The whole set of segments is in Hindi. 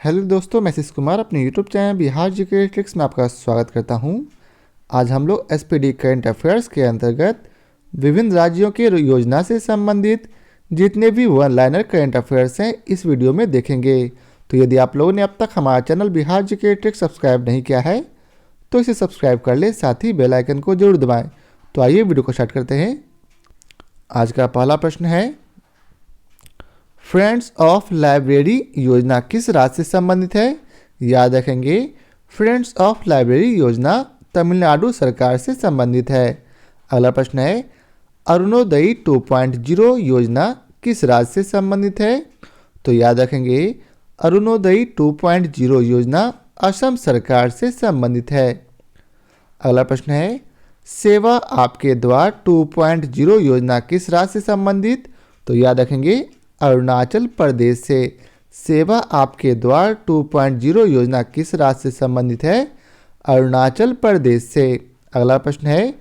हेलो दोस्तों, मैं आशीष कुमार अपने YouTube channel Bihar GK tricks में आपका स्वागत करता हूं। आज हम लोग एसपीडी करंट अफेयर्स के अंतर्गत विभिन्न राज्यों के योजना से संबंधित जितने भी वन लाइनर करंट अफेयर्स हैं इस वीडियो में देखेंगे। तो यदि आप लोगों ने अब तक हमारा channel Bihar GK tricks subscribe नहीं किया है तो इसे सब्सक्राइब कर ले, साथ ही बेल आइकन को जरूर दबाएँ। तो आइए वीडियो को स्टार्ट करते हैं। आज का पहला प्रश्न है, फ्रेंड्स ऑफ लाइब्रेरी योजना किस राज्य से संबंधित है? याद रखेंगे, फ्रेंड्स ऑफ लाइब्रेरी योजना तमिलनाडु सरकार से संबंधित है। अगला प्रश्न है, अरुणोदय 2.0 योजना किस राज्य से संबंधित है? तो याद रखेंगे, अरुणोदय 2.0 योजना असम सरकार से संबंधित है। अगला प्रश्न है, सेवा आपके द्वार 2.0 योजना किस राज्य से संबंधित? तो याद रखेंगे, अरुणाचल प्रदेश से। सेवा आपके द्वार 2.0 योजना किस राज्य से संबंधित है? अरुणाचल प्रदेश से। अगला प्रश्न है,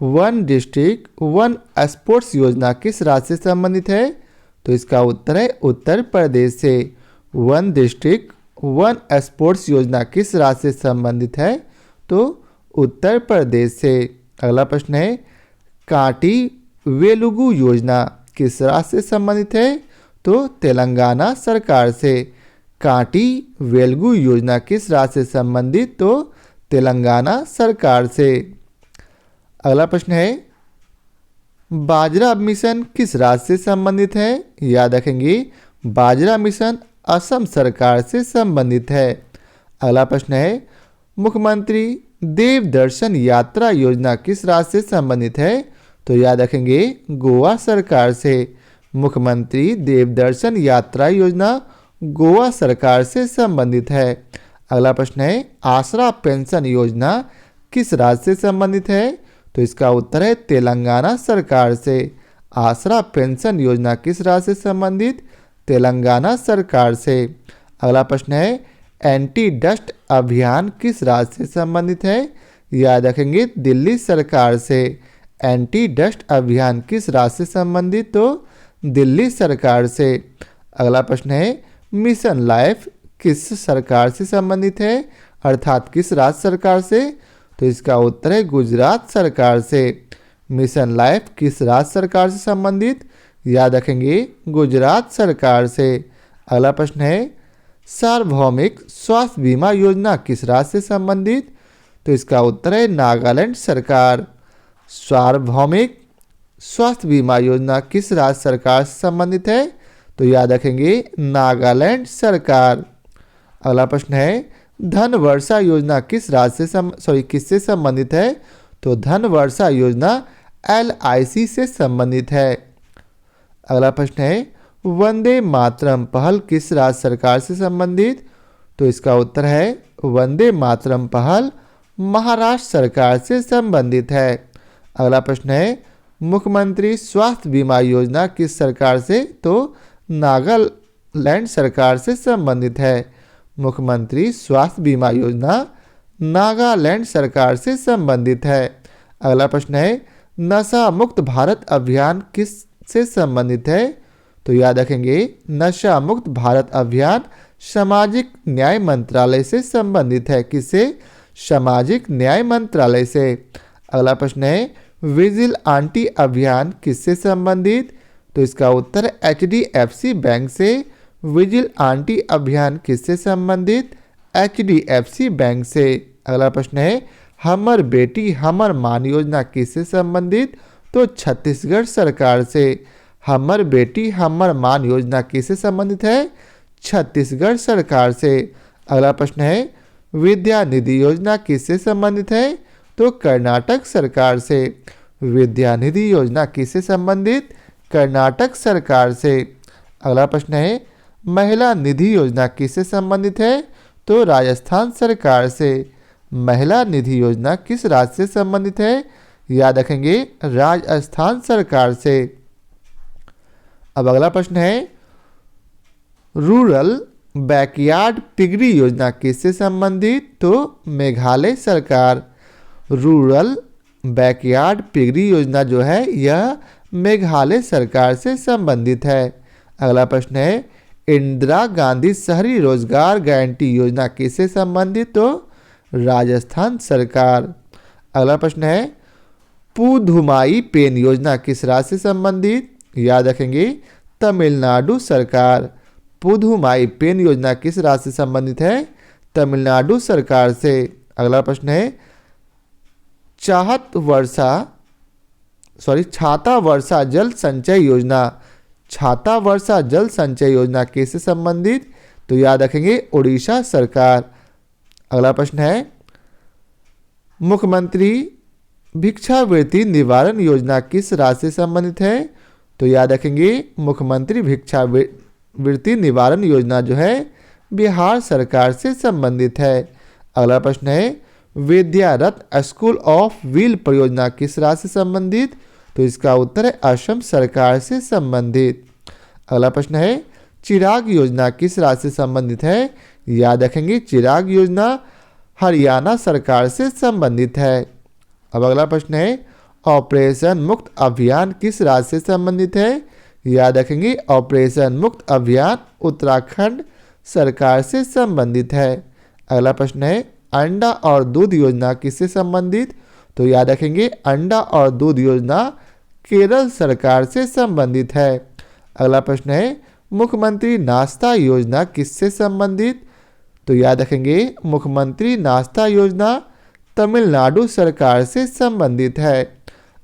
वन डिस्ट्रिक्ट वन स्पोर्ट्स योजना किस राज्य से संबंधित है? तो इसका उत्तर है उत्तर प्रदेश से। वन डिस्ट्रिक्ट वन स्पोर्ट्स योजना किस राज्य से संबंधित है? तो उत्तर प्रदेश से। अगला प्रश्न है, कांटी वेलुगु योजना किस राज्य से संबंधित है? तो तेलंगाना सरकार से। कांटी वेलुगु योजना किस राज्य से संबंधित? तो तेलंगाना सरकार से। अगला प्रश्न है, बाजरा मिशन किस राज्य से संबंधित है? याद रखेंगे, बाजरा मिशन असम सरकार से संबंधित है। अगला प्रश्न है, मुख्यमंत्री देव दर्शन यात्रा योजना किस राज्य से संबंधित है? तो याद रखेंगे, गोवा सरकार से। मुख्यमंत्री देव दर्शन यात्रा योजना गोवा सरकार से संबंधित है। अगला प्रश्न है, आसरा पेंशन योजना किस राज्य से संबंधित है? तो इसका उत्तर है तेलंगाना सरकार से। आसरा पेंशन योजना किस राज्य से संबंधित? तेलंगाना सरकार से। अगला प्रश्न है, एंटी डस्ट अभियान किस राज्य से संबंधित है? याद रखेंगे, दिल्ली सरकार से। एंटी डस्ट अभियान किस राज्य से संबंधित? तो दिल्ली सरकार से। अगला प्रश्न है, मिशन लाइफ किस सरकार से संबंधित है, अर्थात किस राज्य सरकार से? तो इसका उत्तर है गुजरात सरकार से। मिशन लाइफ किस राज्य सरकार से संबंधित? याद रखेंगे, गुजरात सरकार से। अगला प्रश्न है, सार्वभौमिक स्वास्थ्य बीमा योजना किस राज्य से संबंधित? तो इसका उत्तर है नागालैंड सरकार। सार्वभौमिक स्वास्थ्य बीमा योजना किस राज्य सरकार से संबंधित है? तो याद रखेंगे, नागालैंड सरकार। अगला प्रश्न है, धन वर्षा योजना किस राज्य से किससे संबंधित है? तो धन वर्षा योजना LIC से संबंधित है। अगला प्रश्न है, वंदे मातरम पहल किस राज्य सरकार से संबंधित? तो इसका उत्तर है वंदे मातरम पहल महाराष्ट्र सरकार से संबंधित है। अगला प्रश्न है, मुख्यमंत्री स्वास्थ्य बीमा योजना किस सरकार से? तो नागालैंड सरकार से संबंधित है। मुख्यमंत्री स्वास्थ्य बीमा योजना नागालैंड सरकार से संबंधित है। अगला प्रश्न है, नशा मुक्त भारत अभियान किस से संबंधित है? तो याद रखेंगे, नशा मुक्त भारत अभियान सामाजिक न्याय मंत्रालय से संबंधित है। किससे? सामाजिक न्याय मंत्रालय से। अगला प्रश्न है, विजिल आंटी अभियान किससे संबंधित? तो इसका उत्तर HDFC बैंक से। विजिल आंटी अभियान किससे संबंधित? HDFC बैंक से। अगला प्रश्न है, हमर बेटी हमर मान योजना किससे संबंधित? तो छत्तीसगढ़ सरकार से। हमर बेटी हमर मान योजना किससे संबंधित है? छत्तीसगढ़ सरकार से। अगला प्रश्न है, विद्या निधि योजना किससे संबंधित है? तो कर्नाटक सरकार से। विद्या निधि योजना किससे संबंधित? कर्नाटक सरकार से। अगला प्रश्न है, महिला निधि योजना किससे संबंधित है? तो राजस्थान सरकार से। महिला निधि योजना किस राज्य से संबंधित है? याद रखेंगे, राजस्थान सरकार से। अब अगला प्रश्न है, रूरल बैकयार्ड पिगरी योजना किससे संबंधित? तो मेघालय सरकार। रूरल बैकयार्ड पिगरी योजना जो है यह मेघालय सरकार से संबंधित है। अगला प्रश्न है, इंदिरा गांधी शहरी रोजगार गारंटी योजना किससे संबंधित? तो राजस्थान सरकार। अगला प्रश्न है पुधुमाई पेन योजना किस राज्य से संबंधित? याद रखेंगे तमिलनाडु सरकार। पुधुमाई पेन योजना किस राज्य से संबंधित है? तमिलनाडु सरकार से। अगला प्रश्न है छाता वर्षा जल संचय योजना, छाता वर्षा जल संचय योजना किससे संबंधित? तो याद रखेंगे उड़ीसा सरकार। अगला प्रश्न है मुख्यमंत्री भिक्षावृत्ति निवारण योजना किस राज्य से संबंधित है? तो याद रखेंगे मुख्यमंत्री भिक्षावृत्ति निवारण योजना जो है बिहार सरकार से संबंधित है। अगला प्रश्न है विद्यारत्न स्कूल ऑफ व्हील परियोजना किस राज्य से संबंधित? तो इसका उत्तर है असम सरकार से संबंधित। अगला प्रश्न है चिराग योजना किस राज्य से संबंधित है? याद रखेंगे चिराग योजना हरियाणा सरकार से संबंधित है। अब अगला प्रश्न है ऑपरेशन मुक्त अभियान किस राज्य से संबंधित है? याद रखेंगे ऑपरेशन मुक्त अभियान उत्तराखंड सरकार से संबंधित है। अगला प्रश्न है अंडा और दूध योजना किससे संबंधित? तो याद रखेंगे अंडा और दूध योजना केरल सरकार से संबंधित है। अगला प्रश्न है मुख्यमंत्री नाश्ता योजना किससे संबंधित? तो याद रखेंगे मुख्यमंत्री नाश्ता योजना तमिलनाडु सरकार से संबंधित है।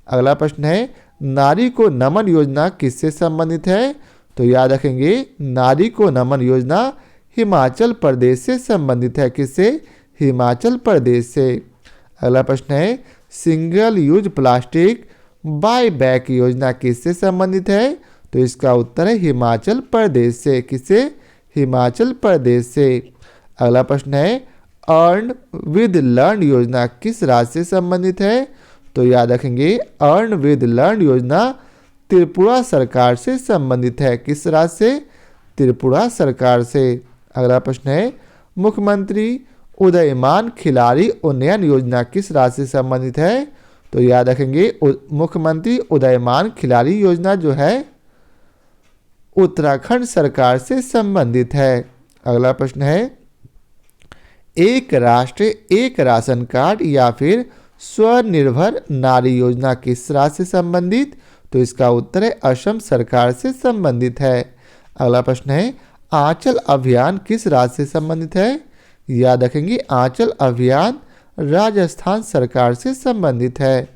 अगला प्रश्न है नारी को नमन योजना किससे संबंधित है? तो याद रखेंगे नारी को नमन योजना हिमाचल प्रदेश से संबंधित है। किससे? हिमाचल प्रदेश से। अगला प्रश्न है single use plastic buy back योजना किससे संबंधित है? तो इसका उत्तर है हिमाचल प्रदेश से। किससे? हिमाचल प्रदेश से। अगला प्रश्न है अर्न विद लर्न योजना किस राज्य से संबंधित है? तो याद रखेंगे अर्न विद लर्न योजना त्रिपुरा सरकार से संबंधित है। किस राज्य से? त्रिपुरा सरकार से। अगला प्रश्न है मुख्यमंत्री उदयमान खिलाड़ी उन्नयन योजना किस राज्य से संबंधित है? तो याद रखेंगे मुख्यमंत्री उदयमान खिलाड़ी योजना जो है उत्तराखंड सरकार से संबंधित है। अगला प्रश्न है एक राष्ट्र एक राशन कार्ड या फिर स्वनिर्भर नारी योजना किस राज्य से संबंधित? तो इसका उत्तर है असम सरकार से संबंधित है। अगला प्रश्न है आंचल अभियान किस राज्य से संबंधित है? याद रखेंगे आंचल अभियान राजस्थान सरकार से संबंधित है।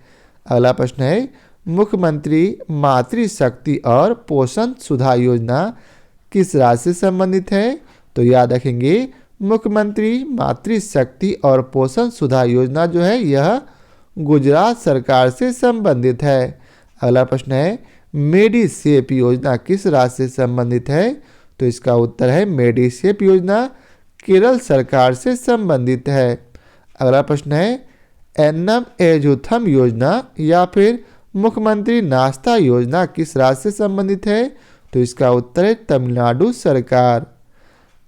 अगला प्रश्न है मुख्यमंत्री मातृशक्ति और पोषण सुधा योजना किस राज्य से संबंधित है? तो याद रखेंगे मुख्यमंत्री मातृशक्ति और पोषण सुधा योजना जो है यह गुजरात सरकार से संबंधित है। अगला प्रश्न है मेडिसेप योजना किस राज्य से संबंधित है? तो इसका उत्तर है मेडिसेप योजना केरल सरकार से संबंधित है। अगला प्रश्न है एन्नम एजुथम योजना या फिर मुख्यमंत्री नाश्ता योजना किस राज्य से संबंधित है? तो इसका उत्तर है तमिलनाडु सरकार।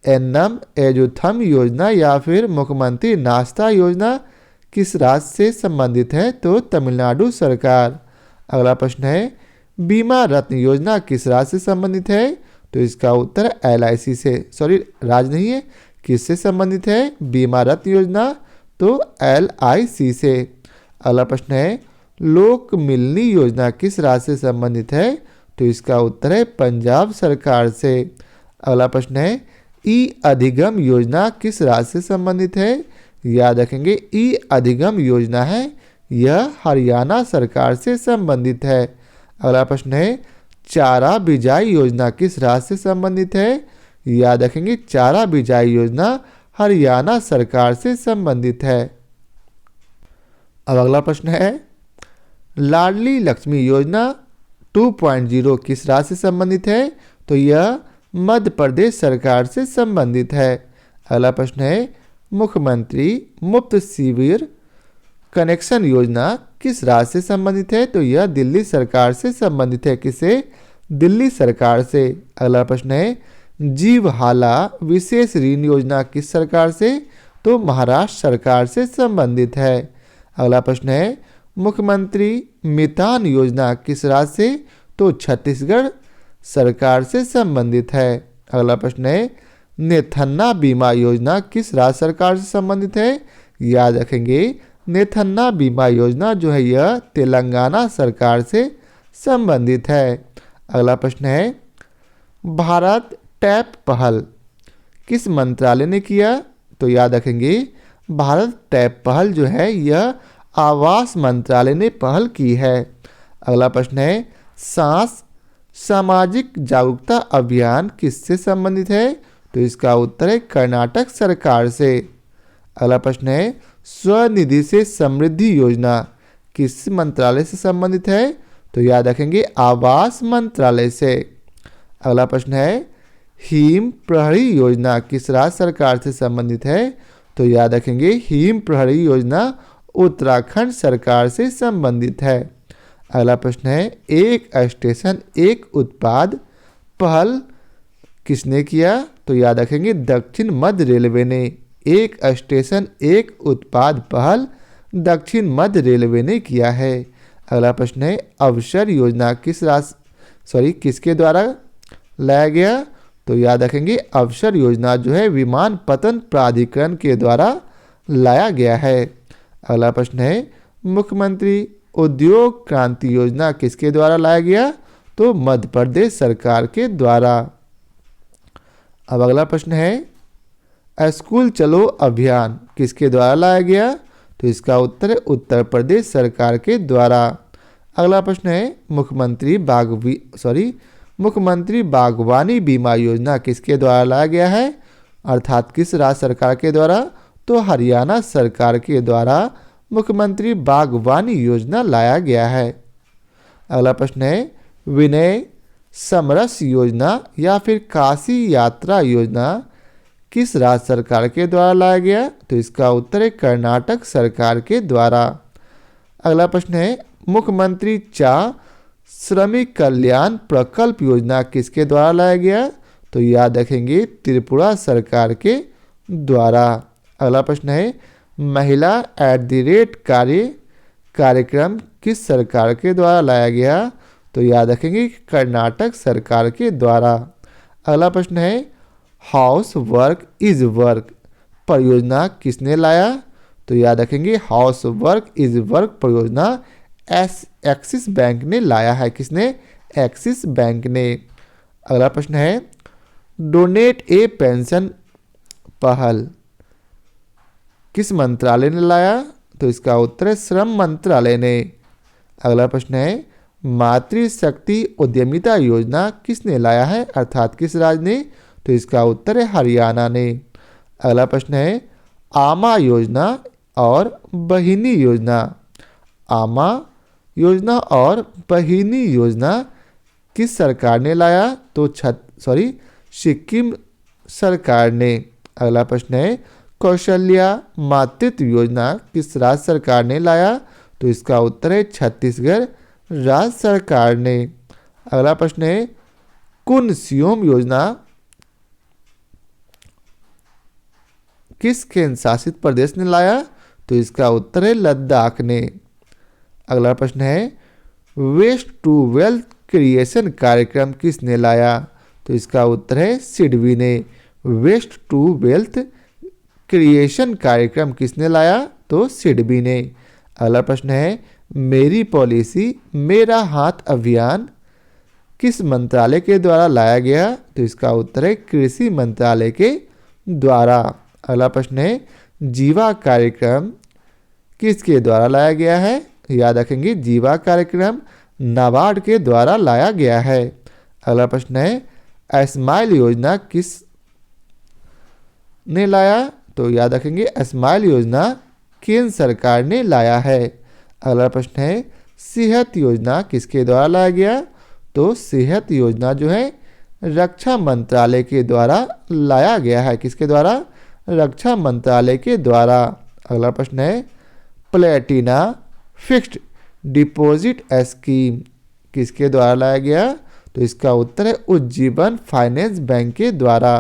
एन्नम एजुथम योजना या फिर मुख्यमंत्री नाश्ता योजना किस राज्य से संबंधित है? तो तमिलनाडु सरकार। अगला प्रश्न है बीमा रत्न योजना किस राज्य से संबंधित है? तो इसका उत्तर LIC से, राज्य नहीं है, किससे संबंधित है? बीमा रत्न योजना तो LIC से। अगला प्रश्न है लोक मिलनी योजना किस राज्य से संबंधित है? तो इसका उत्तर है पंजाब सरकार से। अगला प्रश्न है ई अधिगम योजना किस राज्य से संबंधित है? याद रखेंगे ई अधिगम योजना है यह हरियाणा सरकार से संबंधित है। अगला प्रश्न है चारा बिजाई योजना किस राज्य से संबंधित है? याद रखेंगे चारा बिजाई योजना हरियाणा सरकार से संबंधित है। अब अगला प्रश्न है लाडली लक्ष्मी योजना 2.0 किस राज्य से संबंधित है? तो यह मध्य प्रदेश सरकार से संबंधित है। अगला प्रश्न है मुख्यमंत्री मुफ्त शिविर कनेक्शन योजना किस राज्य से संबंधित है? तो यह दिल्ली सरकार से संबंधित है। किसे? दिल्ली सरकार से। अगला प्रश्न है जीवहाला विशेष ऋण योजना किस सरकार से? तो महाराष्ट्र सरकार से संबंधित है। अगला प्रश्न है मुख्यमंत्री मितान योजना किस राज्य से? तो छत्तीसगढ़ सरकार से संबंधित है। अगला प्रश्न है नेथन्ना बीमा योजना किस राज्य सरकार से संबंधित है? याद रखेंगे नेथन्ना बीमा योजना जो है यह तेलंगाना सरकार से संबंधित है। अगला प्रश्न है भारत टैप पहल किस मंत्रालय ने किया? तो याद रखेंगे भारत टैप पहल जो है यह आवास मंत्रालय ने पहल की है। अगला प्रश्न है सांस सामाजिक जागरूकता अभियान किससे संबंधित है? तो इसका उत्तर है कर्नाटक सरकार से। अगला प्रश्न है स्वनिधि से समृद्धि योजना किस मंत्रालय से संबंधित है? तो याद रखेंगे आवास मंत्रालय से। अगला प्रश्न है हिम प्रहरी योजना किस राज्य सरकार से संबंधित है? तो याद रखेंगे हिम प्रहरी योजना उत्तराखंड सरकार से संबंधित है। अगला प्रश्न है एक स्टेशन एक उत्पाद पहल किसने किया? तो याद रखेंगे दक्षिण मध्य रेलवे ने। एक स्टेशन एक उत्पाद पहल दक्षिण मध्य रेलवे ने किया है। अगला प्रश्न है अवसर योजना किसके द्वारा लाया गया? तो याद रखेंगे अवसर योजना जो है विमानपत्तन प्राधिकरण के द्वारा लाया गया है। अगला प्रश्न है मुख्यमंत्री उद्योग क्रांति योजना किसके द्वारा लाया गया? तो मध्य प्रदेश सरकार के द्वारा। अब अगला प्रश्न है स्कूल चलो अभियान किसके द्वारा लाया गया? तो इसका उत्तर है उत्तर प्रदेश सरकार के द्वारा। अगला प्रश्न है मुख्यमंत्री बागवानी बीमा योजना किसके द्वारा लाया गया है? अर्थात किस राज्य सरकार के द्वारा? तो हरियाणा सरकार के द्वारा मुख्यमंत्री बागवानी योजना लाया गया है। अगला प्रश्न है विनय समरस योजना या फिर काशी यात्रा योजना किस राज्य सरकार के द्वारा लाया गया? तो इसका उत्तर है कर्नाटक सरकार के द्वारा। अगला प्रश्न है मुख्यमंत्री श्रमिक कल्याण प्रकल्प योजना किसके द्वारा लाया गया? तो याद रखेंगे त्रिपुरा सरकार के द्वारा। अगला प्रश्न है महिला कार्यक्रम किस सरकार के द्वारा लाया गया? तो याद रखेंगे कर्नाटक सरकार के द्वारा। अगला प्रश्न है हाउस वर्क इज वर्क परियोजना किसने लाया? तो याद रखेंगे हाउस वर्क इज वर्क परियोजना एक्सिस बैंक ने लाया है। किसने? एक्सिस बैंक ने। अगला प्रश्न है डोनेट ए पेंशन पहल किस मंत्रालय ने लाया? तो इसका उत्तर है श्रम मंत्रालय ने। अगला प्रश्न है मातृशक्ति उद्यमिता योजना किसने लाया है? अर्थात किस राज्य ने? तो इसका उत्तर है हरियाणा ने। अगला प्रश्न है आमा योजना और बहिनी योजना। आमा योजना और बहिनी योजना किस सरकार ने लाया? तो सिक्किम सरकार ने। अगला प्रश्न है कौशल्या मातृत्व योजना किस राज्य सरकार ने लाया? तो इसका उत्तर है छत्तीसगढ़ राज्य सरकार ने। अगला प्रश्न है कुनसियोम योजना किस केंद्र शासित प्रदेश ने लाया? तो इसका उत्तर है लद्दाख ने। अगला प्रश्न है वेस्ट टू वेल्थ क्रिएशन कार्यक्रम किसने लाया? तो इसका उत्तर है सिडबी ने। वेस्ट टू वेल्थ क्रिएशन कार्यक्रम किसने लाया? तो सिडबी ने। अगला प्रश्न है मेरी पॉलिसी मेरा हाथ अभियान किस मंत्रालय के द्वारा लाया गया? तो इसका उत्तर है कृषि मंत्रालय के द्वारा। अगला प्रश्न है जीवा कार्यक्रम किसके द्वारा लाया गया है? याद रखेंगे जीवा कार्यक्रम नाबार्ड के द्वारा लाया गया है। अगला प्रश्न है स्माइल योजना किस ने लाया? तो याद रखेंगे स्माइल योजना केंद्र सरकार ने लाया है। अगला प्रश्न है सेहत योजना किसके द्वारा लाया गया? तो सेहत योजना जो है रक्षा मंत्रालय के द्वारा लाया गया है। किसके द्वारा? रक्षा मंत्रालय के द्वारा। अगला प्रश्न है प्लेटिना फिक्स्ड डिपॉजिट स्कीम किसके द्वारा लाया गया? तो इसका उत्तर है उज्जीवन फाइनेंस बैंक के द्वारा।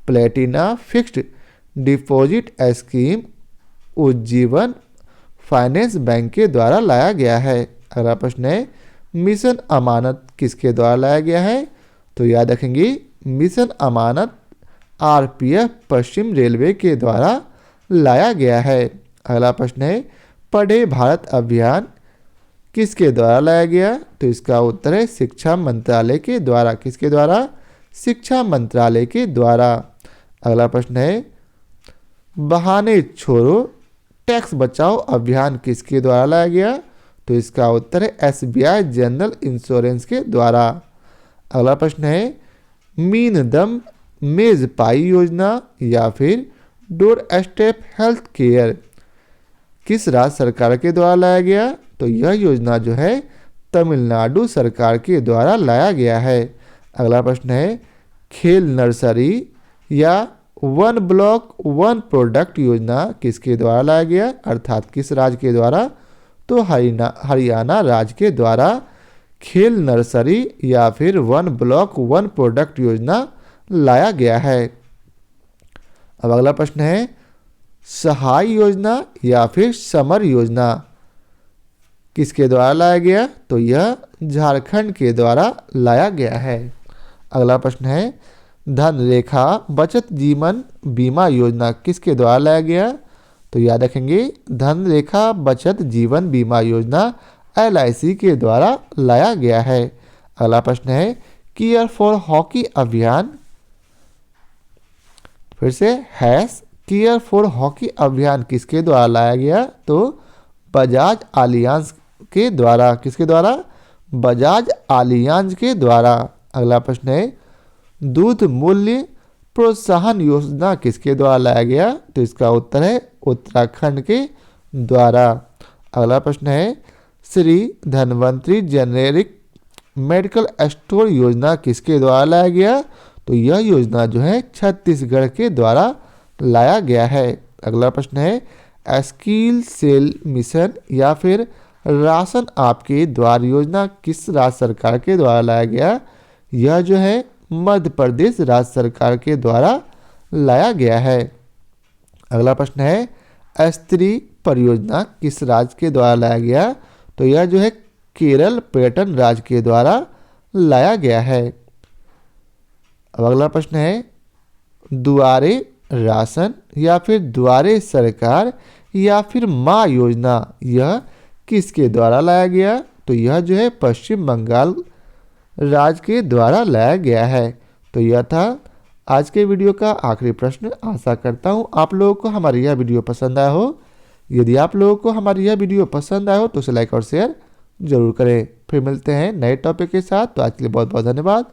Platina fixed deposit scheme Ujjivan finance bank के द्वारा लाया गया है। अगला प्रश्न है मिशन अमानत किसके द्वारा लाया गया है? तो याद रखेंगे मिशन अमानत आरपीएफ पश्चिम रेलवे के द्वारा लाया गया है। अगला प्रश्न है पढ़े भारत अभियान किसके द्वारा लाया गया? तो इसका उत्तर है शिक्षा मंत्रालय के द्वारा। किसके द्वारा? शिक्षा मंत्रालय के द्वारा। अगला प्रश्न है बहाने छोड़ो टैक्स बचाओ अभियान किसके द्वारा लाया गया? तो इसका उत्तर है एसबीआई जनरल इंश्योरेंस के द्वारा। अगला प्रश्न है मीन दम मेज पाई योजना या फिर डोर स्टेप हेल्थ केयर किस राज्य सरकार के द्वारा लाया गया? तो यह योजना जो है तमिलनाडु सरकार के द्वारा लाया गया है। अगला प्रश्न है खेल नर्सरी या वन ब्लॉक वन प्रोडक्ट योजना किसके द्वारा लाया गया? अर्थात किस राज्य के द्वारा? तो हरियाणा राज्य के द्वारा खेल नर्सरी या फिर वन ब्लॉक वन प्रोडक्ट योजना लाया गया है। अब अगला प्रश्न है सहाय योजना या फिर समर योजना किसके द्वारा लाया गया? तो यह झारखंड के द्वारा लाया गया है। अगला प्रश्न है धनरेखा बचत जीवन बीमा योजना किसके द्वारा लाया गया? तो याद रखेंगे धनरेखा बचत जीवन बीमा योजना एलआईसी के द्वारा लाया गया है। अगला प्रश्न है केयर फॉर हॉकी अभियान फिर से केयर फॉर हॉकी अभियान किसके द्वारा लाया गया? तो बजाज आलियांज के द्वारा। किसके द्वारा? बजाज आलियांज के द्वारा। अगला प्रश्न है दूध मूल्य प्रोत्साहन योजना किसके द्वारा लाया गया? तो इसका उत्तर है उत्तराखंड के द्वारा। अगला प्रश्न है Shri Dhanvantari generic medical store योजना किसके द्वारा लाया गया? तो यह योजना जो है छत्तीसगढ़ के द्वारा लाया गया है। अगला प्रश्न है स्किल सेल मिशन या फिर राशन आपके द्वार योजना किस राज्य सरकार के द्वारा लाया गया? यह जो है मध्य प्रदेश राज्य सरकार के द्वारा लाया गया है। अगला प्रश्न है स्त्री परियोजना किस राज्य के द्वारा लाया गया? तो यह जो है केरल पर्यटन राज्य के द्वारा लाया गया है। अब अगला प्रश्न है दुआरे राशन या फिर दुआरे सरकार या फिर माँ योजना यह किसके द्वारा लाया गया? तो यह जो है पश्चिम बंगाल राज्य के द्वारा लाया गया है। तो यह था आज के वीडियो का आखिरी प्रश्न। आशा करता हूँ आप लोगों को हमारी यह वीडियो पसंद आया हो। यदि आप लोगों को हमारी यह वीडियो पसंद आया हो तो उसे लाइक और शेयर जरूर करें। फिर मिलते हैं नए टॉपिक के साथ। तो आज के लिए बहुत बहुत धन्यवाद।